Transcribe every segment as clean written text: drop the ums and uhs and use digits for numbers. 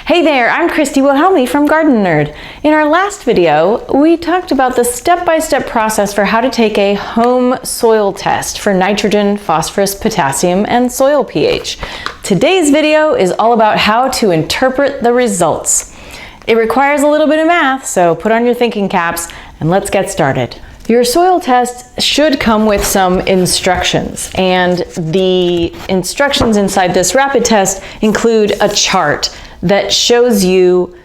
Hey there, I'm Christy Wilhelmi from Gardenerd. In our last video, we talked about the step-by-step process for how to take a home soil test for nitrogen, phosphorus, potassium, and soil pH. Today's video is all about how to interpret the results. It requires a little bit of math, so put on your thinking caps and let's get started. Your soil test should come with some instructions, and the instructions inside this Rapitest include a chart that shows you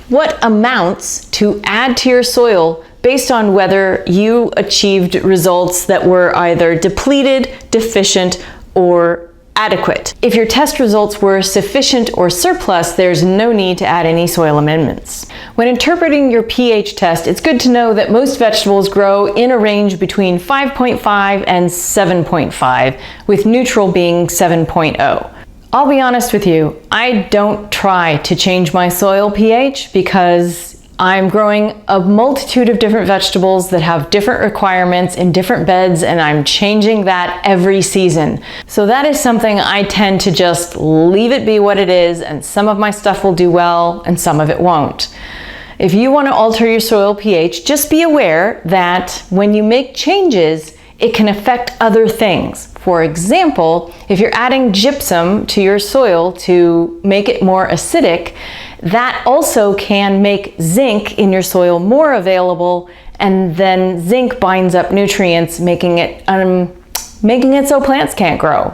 what amounts to add to your soil based on whether you achieved results that were either depleted, deficient, or adequate. If your test results were sufficient or surplus, there's no need to add any soil amendments. When interpreting your pH test, it's good to know that most vegetables grow in a range between 5.5 and 7.5, with neutral being 7.0. I'll be honest with you, I don't try to change my soil pH because I'm growing a multitude of different vegetables that have different requirements in different beds, and I'm changing that every season. So that is something I tend to just leave it be what it is, and some of my stuff will do well and some of it won't. If you want to alter your soil pH, just be aware that when you make changes, it can affect other things. For example, if you're adding gypsum to your soil to make it more acidic, that also can make zinc in your soil more available, and then zinc binds up nutrients, making it so plants can't grow.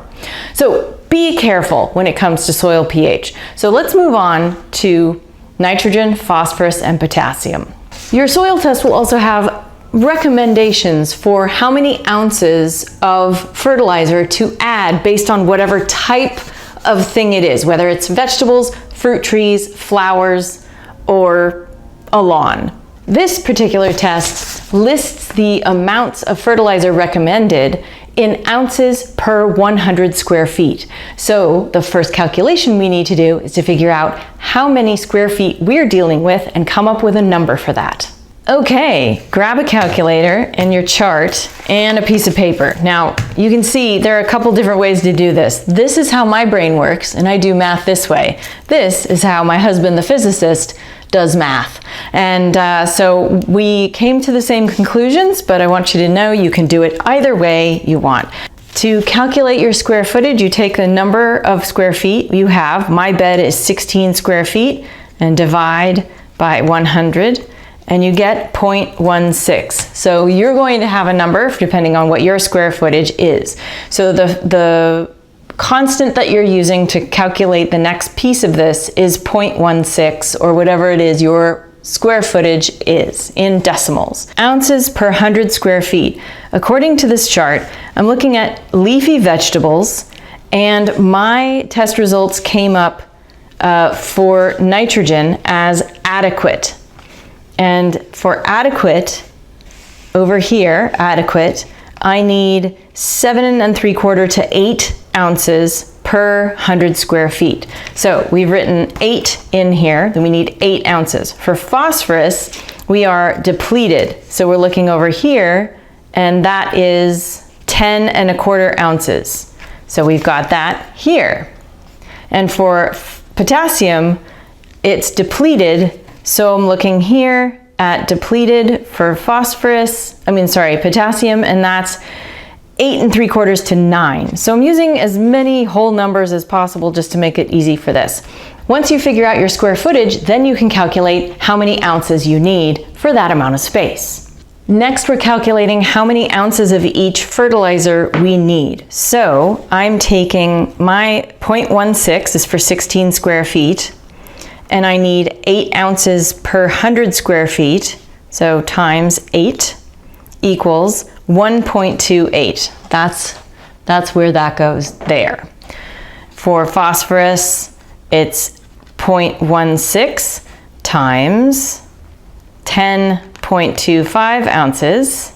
So be careful when it comes to soil pH. So let's move on to nitrogen, phosphorus, and potassium. Your soil test will also have recommendations for how many ounces of fertilizer to add based on whatever type of thing it is, whether it's vegetables, fruit trees, flowers, or a lawn. This particular test lists the amounts of fertilizer recommended in ounces per 100 square feet. So the first calculation we need to do is to figure out how many square feet we're dealing with and come up with a number for that. Okay, grab a calculator and your chart and a piece of paper. Now, you can see there are a couple different ways to do this. This is how my brain works, and I do math this way. This is how my husband, the physicist, does math. And so we came to the same conclusions, but I want you to know you can do it either way you want. To calculate your square footage, you take the number of square feet you have. My bed is 16 square feet, and divide by 100. And you get 0.16. So you're going to have a number depending on what your square footage is. So the constant that you're using to calculate the next piece of this is 0.16, or whatever it is your square footage is in decimals. Ounces per 100 square feet. According to this chart, I'm looking at leafy vegetables, and my test results came up for nitrogen as adequate. And for adequate, over here, adequate, I need 7 3/4 to 8 ounces per 100 square feet. So we've written 8 in here, then we need 8 ounces. For phosphorus, we are depleted. So we're looking over here, and that is 10 1/4 ounces. So we've got that here. And for potassium, it's depleted. So I'm looking here at depleted for potassium, and that's 8 3/4 to 9. So I'm using as many whole numbers as possible just to make it easy for this. Once you figure out your square footage, then you can calculate how many ounces you need for that amount of space. Next, we're calculating how many ounces of each fertilizer we need. So I'm taking my 0.16 is for 16 square feet. And I need 8 ounces per 100 square feet, so times 8 equals 1.28. That's where that goes there. For phosphorus, it's 0.16 times 10.25 ounces,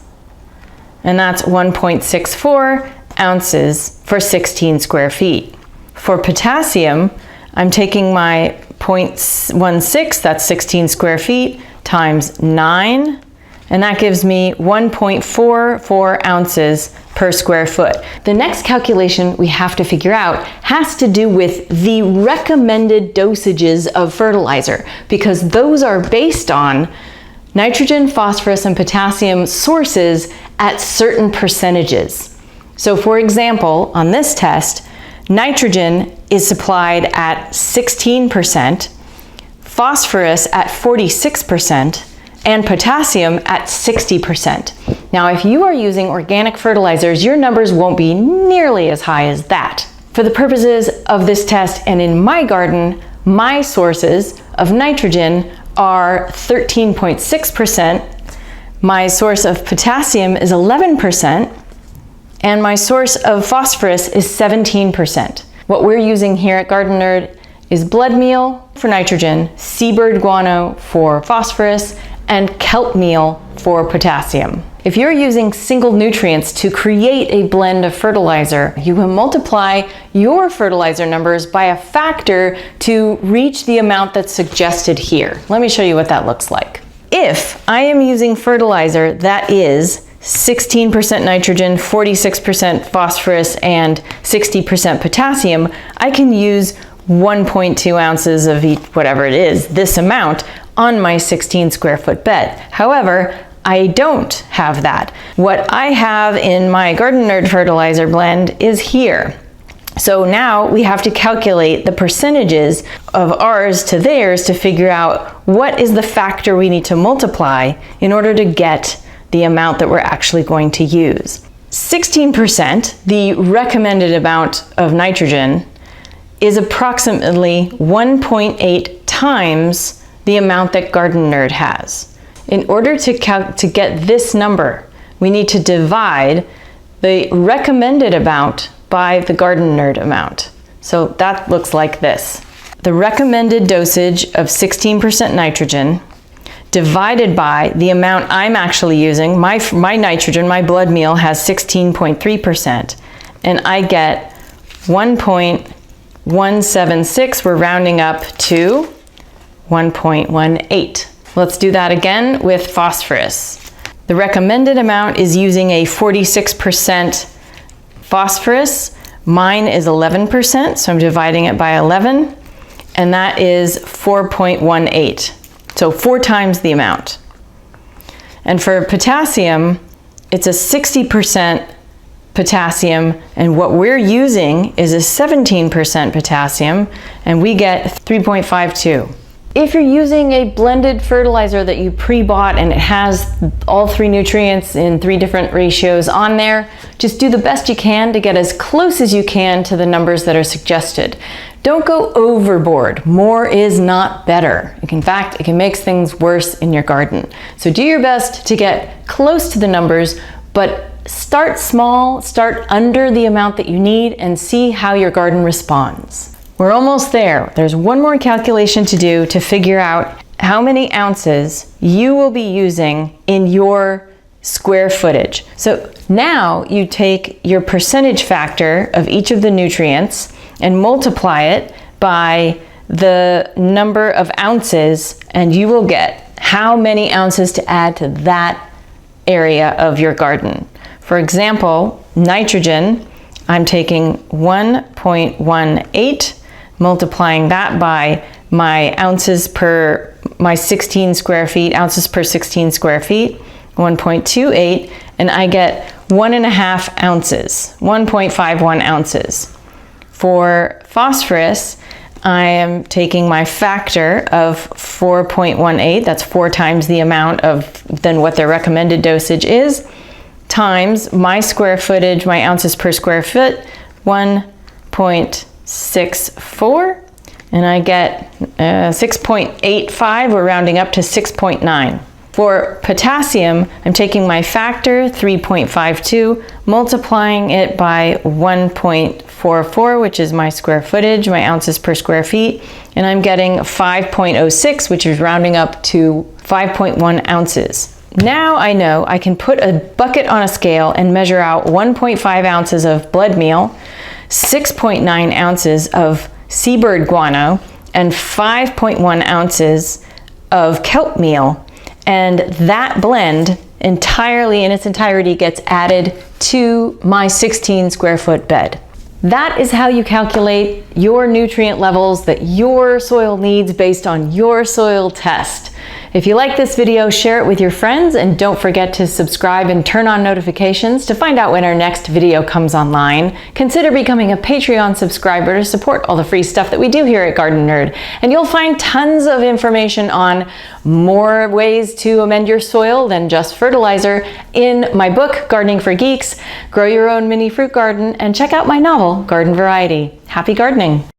and that's 1.64 ounces for 16 square feet. For potassium, I'm taking my 0.16, that's 16 square feet, times 9, and that gives me 1.44 ounces per square foot. The next calculation we have to figure out has to do with the recommended dosages of fertilizer, because those are based on nitrogen, phosphorus, and potassium sources at certain percentages. So for example, on this test, nitrogen is supplied at 16%, phosphorus at 46%, and potassium at 60%. Now, if you are using organic fertilizers, your numbers won't be nearly as high as that. For the purposes of this test and in my garden, my sources of nitrogen are 13.6%, my source of potassium is 11%, and my source of phosphorus is 17%. What we're using here at Gardenerd is blood meal for nitrogen, seabird guano for phosphorus, and kelp meal for potassium. If you're using single nutrients to create a blend of fertilizer, you can multiply your fertilizer numbers by a factor to reach the amount that's suggested here. Let me show you what that looks like. If I am using fertilizer that is 16% nitrogen, 46% phosphorus, and 60% potassium, I can use 1.2 ounces of each, whatever it is, this amount, on my 16 square foot bed. However, I don't have that. What I have in my Gardenerd fertilizer blend is here. So now we have to calculate the percentages of ours to theirs to figure out what is the factor we need to multiply in order to get the amount that we're actually going to use. 16%, the recommended amount of nitrogen, is approximately 1.8 times the amount that Gardenerd has. In order to get this number, we need to divide the recommended amount by the Gardenerd amount. So that looks like this. The recommended dosage of 16% nitrogen divided by the amount I'm actually using. My nitrogen, my blood meal, has 16.3%, and I get 1.176. We're rounding up to 1.18. Let's do that again with phosphorus. The recommended amount is using a 46% phosphorus. Mine is 11%, so I'm dividing it by 11, and that is 4.18. So 4 times the amount. And for potassium, it's a 60% potassium, and what we're using is a 17% potassium, and we get 3.52. If you're using a blended fertilizer that you pre-bought and it has all 3 nutrients in 3 different ratios on there, just do the best you can to get as close as you can to the numbers that are suggested. Don't go overboard. More is not better. In fact, it can make things worse in your garden. So do your best to get close to the numbers, but start small, start under the amount that you need, and see how your garden responds. We're almost there. There's one more calculation to do to figure out how many ounces you will be using in your square footage. So now you take your percentage factor of each of the nutrients and multiply it by the number of ounces, and you will get how many ounces to add to that area of your garden. For example, nitrogen, I'm taking 1.18, multiplying that by my ounces per my 16 square feet, ounces per 16 square feet, 1.28, and I get 1.5 ounces, 1.51 ounces. For phosphorus, I am taking my factor of 4.18, that's 4 times the amount than what their recommended dosage is, times my square footage, my ounces per square foot, 1.64, and I get 6.85, we're rounding up to 6.9. For potassium, I'm taking my factor, 3.52, multiplying it by 1.44, which is my square footage, my ounces per square feet, and I'm getting 5.06, which is rounding up to 5.1 ounces. Now I know I can put a bucket on a scale and measure out 1.5 ounces of blood meal, 6.9 ounces of seabird guano, and 5.1 ounces of kelp meal. And that blend entirely in its entirety gets added to my 16 square foot bed. That is how you calculate your nutrient levels that your soil needs based on your soil test. If you like this video, share it with your friends, and don't forget to subscribe and turn on notifications to find out when our next video comes online. Consider becoming a Patreon subscriber to support all the free stuff that we do here at Gardenerd. And you'll find tons of information on more ways to amend your soil than just fertilizer in my book, Gardening for Geeks, grow your own mini fruit garden, and check out my novel, Garden Variety. Happy gardening!